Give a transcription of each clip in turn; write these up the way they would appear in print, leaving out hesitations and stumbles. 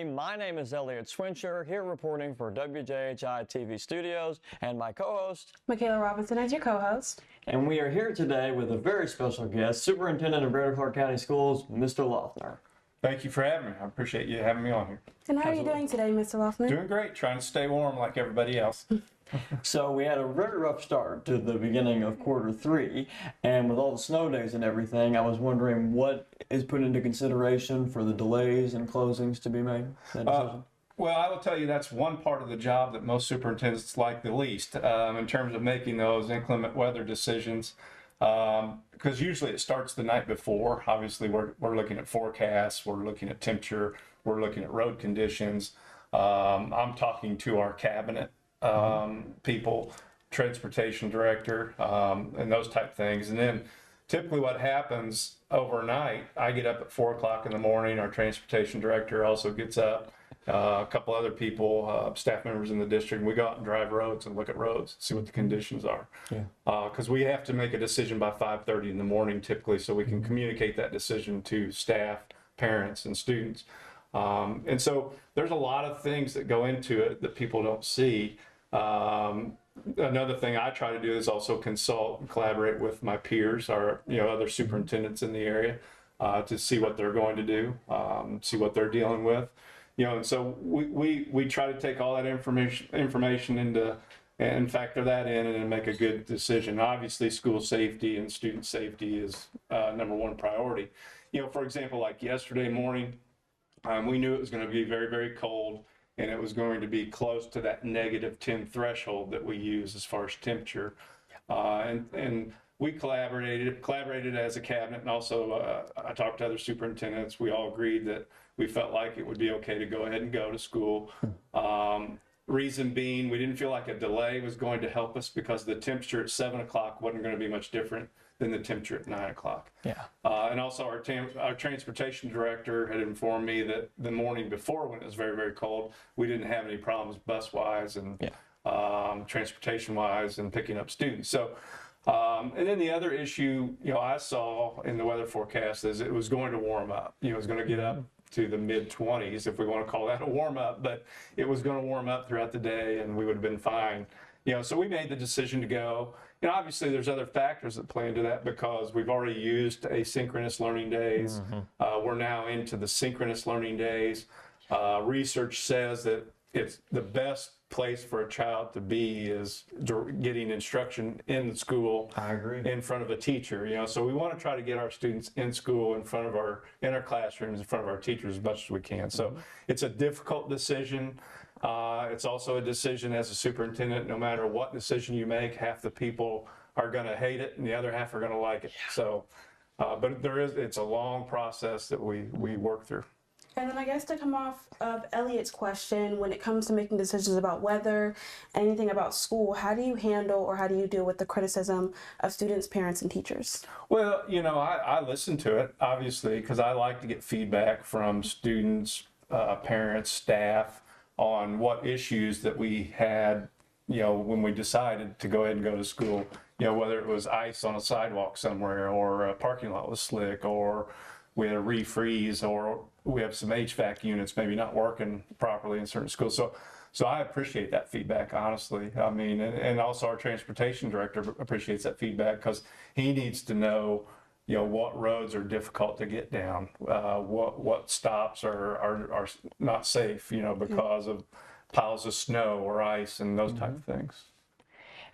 My name is Elliot Swincher, here reporting for WJHI TV Studios, and my co-host, Michaela Robinson, as your co-host. And we are here today with a very special guest, Superintendent of Greater Clark County Schools, Mr. Laughner. Thank you for having me. I appreciate you having me on here. And how are you doing today, Mr. Laughner? Doing great, trying to stay warm like everybody else. So we had a very rough start to the beginning of quarter 3, and with all the snow days and everything, I was wondering what is put into consideration for the delays and closings to be made? Well, I will tell you that's one part of the job that most superintendents like the least in terms of making those inclement weather decisions. Because usually it starts the night before. Obviously, we're looking at forecasts, we're looking at temperature, we're looking at road conditions. I'm talking to our cabinet people, transportation director, and those type things. And then typically what happens overnight, I get up at 4 o'clock in the morning. Our transportation director also gets up. A couple other people, staff members in the district, and we go out and drive roads and look at roads, see what the conditions are. Because we have to make a decision by 5:30 in the morning typically, so we can communicate that decision to staff, parents, and students. And so there's a lot of things that go into it that people don't see. Another thing I try to do is also consult and collaborate with my peers or other superintendents in the area to see what they're going to do, see what they're dealing with. And so we try to take all that information into and factor that in and then make a good decision. Obviously, school safety and student safety is number one priority. For example, like yesterday morning, we knew it was going to be very, very cold, and it was going to be close to that -10 threshold that we use as far as temperature. And we collaborated as a cabinet, and also I talked to other superintendents. We all agreed that we felt like it would be okay to go ahead and go to school. Reason being, we didn't feel like a delay was going to help us because the temperature at 7 o'clock wasn't going to be much different than the temperature at 9 o'clock. And also our transportation director had informed me that the morning before, when it was very, very cold, we didn't have any problems bus-wise and transportation-wise and picking up students. So, and then the other issue, I saw in the weather forecast is it was going to warm up. It was going to get up to the mid-20s, if we want to call that a warm-up, but it was going to warm up throughout the day and we would have been fine. So we made the decision to go. Obviously there's other factors that play into that because we've already used asynchronous learning days. We're now into the synchronous learning days. Research says that it's the best place for a child to be is getting instruction in the school. I agree. In front of a teacher. So we want to try to get our students in school in our classrooms, in front of our teachers as much as we can. So it's a difficult decision. It's also a decision as a superintendent. No matter what decision you make, half the people are going to hate it and the other half are going to like it. So, but it's a long process that we work through. And then I guess to come off of Elliot's question, when it comes to making decisions about weather, anything about school, how do you handle or how do you deal with the criticism of students, parents, and teachers? Well, I listen to it, obviously, because I like to get feedback from students, parents, staff on what issues that we had, when we decided to go ahead and go to school, whether it was ice on a sidewalk somewhere or a parking lot was slick or we had a refreeze or we have some HVAC units maybe not working properly in certain schools. So I appreciate that feedback, honestly. I mean, and also our transportation director appreciates that feedback because he needs to know, what roads are difficult to get down, what stops are not safe, because of piles of snow or ice and those type of things.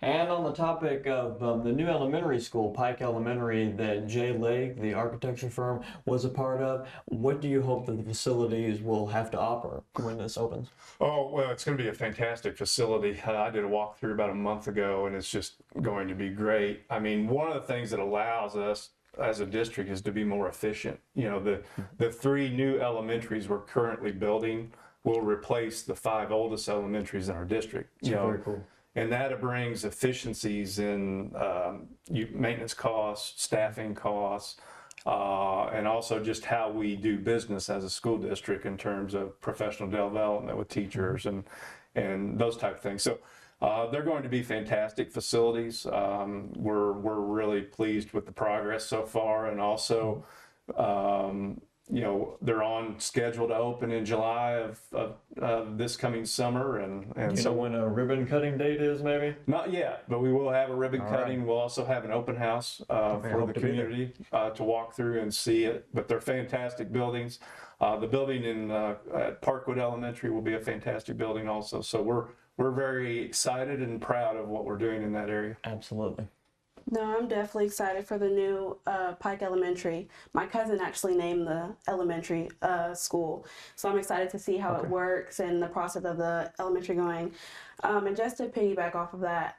And on the topic of the new elementary school, Pike Elementary, that Jay Lake, the architecture firm, was a part of, what do you hope that the facilities will have to offer when this opens? Oh, well, it's going to be a fantastic facility. I did a walkthrough about a month ago, and it's just going to be great. I mean, one of the things that allows us as a district is to be more efficient. The 3 new elementaries we're currently building will replace the 5 oldest elementaries in our district. Very cool. And that brings efficiencies in maintenance costs, staffing costs, and also just how we do business as a school district in terms of professional development with teachers and those type of things. So they're going to be fantastic facilities. We're really pleased with the progress so far, and also they're on schedule to open in July of this coming summer, and Do you so know when a ribbon cutting date is, maybe? not yet, but we will have a ribbon All cutting. right. We'll also have an open house for hope the to be there. community to walk through and see it. But they're fantastic buildings. The building in at Parkwood Elementary will be a fantastic building also. So we're very excited and proud of what we're doing in that area. Absolutely. No, I'm definitely excited for the new Pike Elementary. My cousin actually named the elementary school, so I'm excited to see how it works and the process of the elementary going. And just to piggyback off of that,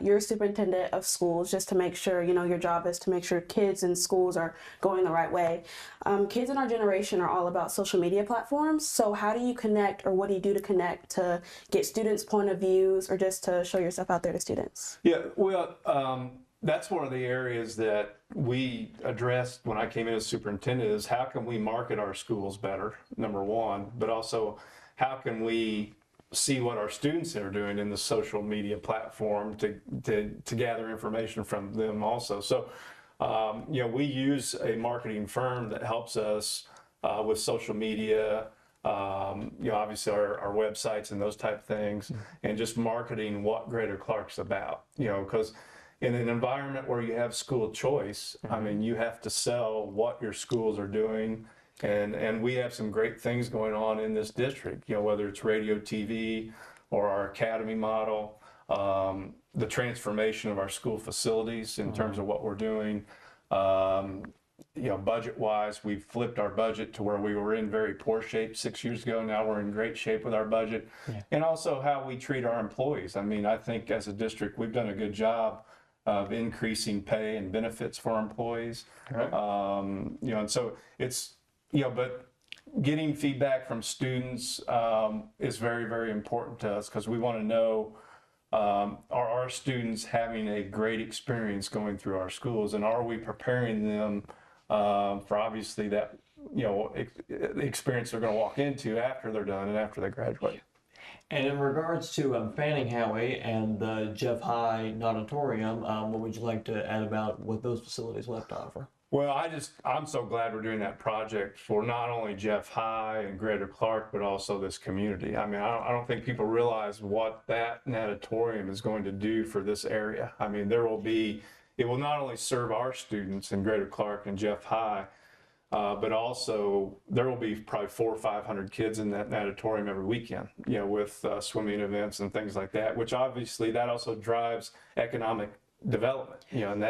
you're superintendent of schools, just to make sure, your job is to make sure kids in schools are going the right way. Kids in our generation are all about social media platforms, so how do you connect, or what do you do to connect to get students' point of views, or just to show yourself out there to students? Yeah, well, that's one of the areas that we addressed when I came in as superintendent is how can we market our schools better, number one, but also how can we see what our students are doing in the social media platform to gather information from them also. So, we use a marketing firm that helps us with social media, obviously our websites and those type of things, and just marketing what Greater Clark's about, because in an environment where you have school choice, I mean, you have to sell what your schools are doing. And we have some great things going on in this district, whether it's radio, TV, or our academy model, the transformation of our school facilities in terms of what we're doing. Budget-wise, we've flipped our budget to where we were in very poor shape 6 years ago. Now we're in great shape with our budget. Yeah. And also how we treat our employees. I mean, I think as a district, we've done a good job of increasing pay and benefits for our employees. Right. And so it's, but getting feedback from students is very, very important to us because we want to know, are our students having a great experience going through our schools, and are we preparing them for obviously that, the experience they're going to walk into after they're done and after they graduate. And in regards to Fanning Howie and the Jeff High Auditorium, what would you like to add about what those facilities left to offer? Well, I'm so glad we're doing that project for not only Jeff High and Greater Clark, but also this community. I mean, I don't think people realize what that natatorium is going to do for this area. I mean, it will not only serve our students in Greater Clark and Jeff High, but also there will be probably 400 or 500 kids in that natatorium every weekend, with swimming events and things like that, which obviously that also drives economic development, and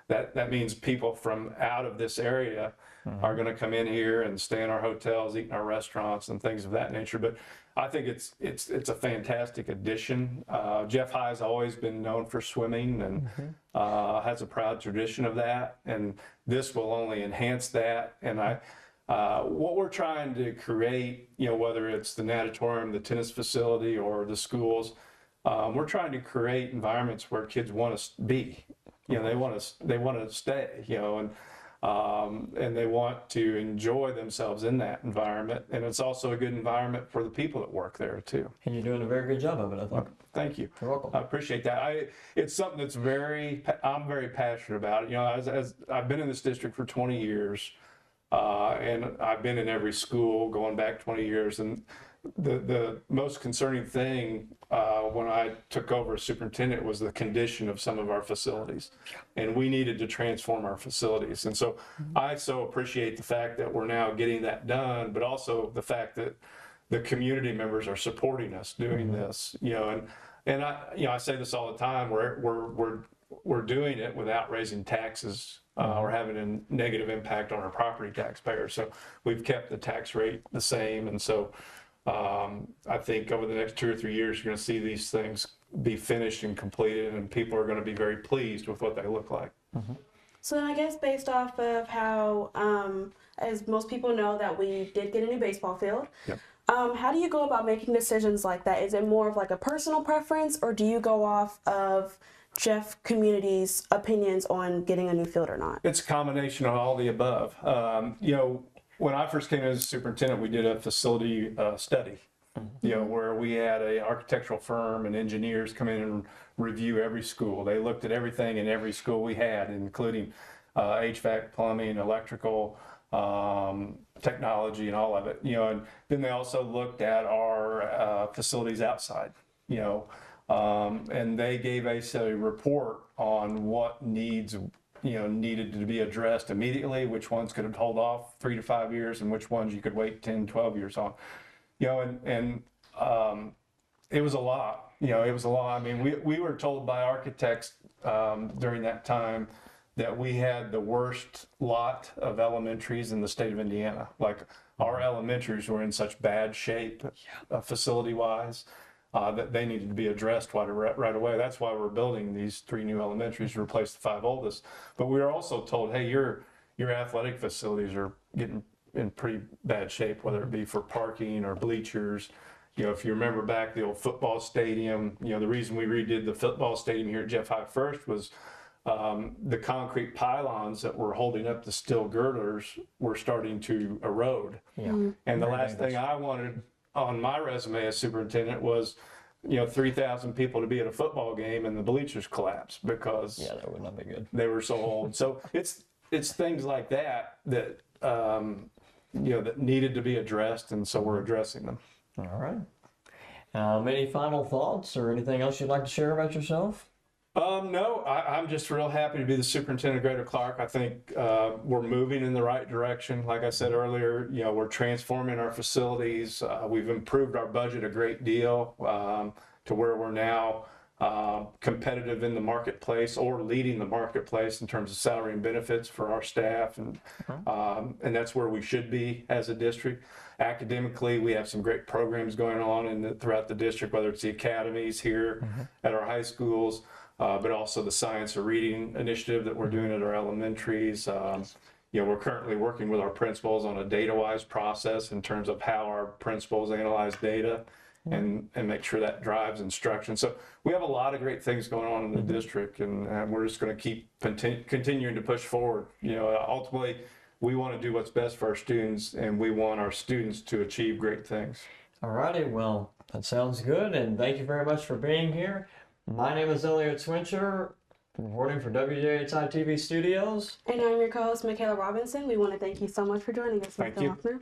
that means people from out of this area are going to come in here and stay in our hotels, eat in our restaurants and things of that nature. But I think it's a fantastic addition. Jeff High has always been known for swimming and has a proud tradition of that. And this will only enhance that. And what we're trying to create, whether it's the natatorium, the tennis facility, or the schools, we're trying to create environments where kids want to be. They want to stay, and they want to enjoy themselves in that environment. And it's also a good environment for the people that work there too. And you're doing a very good job of it, I think. Thank you. You're welcome. I appreciate that. It's something that's I'm very passionate about. As I've been in this district for 20 years, and I've been in every school going back 20 years. And the most concerning thing when I took over as superintendent was the condition of some of our facilities, and we needed to transform our facilities. And so I so appreciate the fact that we're now getting that done, but also the fact that the community members are supporting us doing this. And I say this all the time. We're doing it without raising taxes or having a negative impact on our property taxpayers. So we've kept the tax rate the same, and so. I think over the next 2 or 3 years, you're going to see these things be finished and completed, and people are going to be very pleased with what they look like. So then I guess based off of how, as most people know, that we did get a new baseball field. Yep. How do you go about making decisions like that? Is it more of like a personal preference, or do you go off of Jeff community's opinions on getting a new field or not? It's a combination of all the above. When I first came in as superintendent, we did a facility study, where we had an architectural firm and engineers come in and review every school. They looked at everything in every school we had, including HVAC, plumbing, electrical, technology and all of it, and then they also looked at our facilities outside, and they gave us a report on what needs, needed to be addressed immediately, which ones could hold off 3 to 5 years, and which ones you could wait 10, 12 years on, and it was a lot, it was a lot. I mean, we were told by architects during that time that we had the worst lot of elementaries in the state of Indiana. Like, our elementaries were in such bad shape, facility-wise, that they needed to be addressed right away. That's why we're building these 3 new elementaries to replace the 5 oldest. But we were also told, hey, your athletic facilities are getting in pretty bad shape, whether it be for parking or bleachers. If you remember back the old football stadium, the reason we redid the football stadium here at WJHI first was the concrete pylons that were holding up the steel girders were starting to erode. Yeah. And the Very last thing I wanted on my resume as superintendent was, 3,000 people to be at a football game and the bleachers collapse because Yeah, that would not be good. they were so old. So it's things like that that that needed to be addressed, and so we're addressing them. All right. Any final thoughts or anything else you'd like to share about yourself? No, I'm just real happy to be the superintendent of Greater Clark. I think we're moving in the right direction. Like I said earlier, we're transforming our facilities. We've improved our budget a great deal to where we're now competitive in the marketplace or leading the marketplace in terms of salary and benefits for our staff, and that's where we should be as a district. Academically, we have some great programs going on throughout the district, whether it's the academies here at our high schools, but also the science of reading initiative that we're doing at our elementaries. We're currently working with our principals on a data-wise process in terms of how our principals analyze data and make sure that drives instruction. So we have a lot of great things going on in the district, and we're just going to keep continuing to push forward. Ultimately, we want to do what's best for our students, and we want our students to achieve great things. All righty. Well, that sounds good, and thank you very much for being here. My name is Elliot Swincher, reporting for WJHI TV Studios. And I'm your co-host, Michaela Robinson. We want to thank you so much for joining us, Thank Mr. you. Laughner.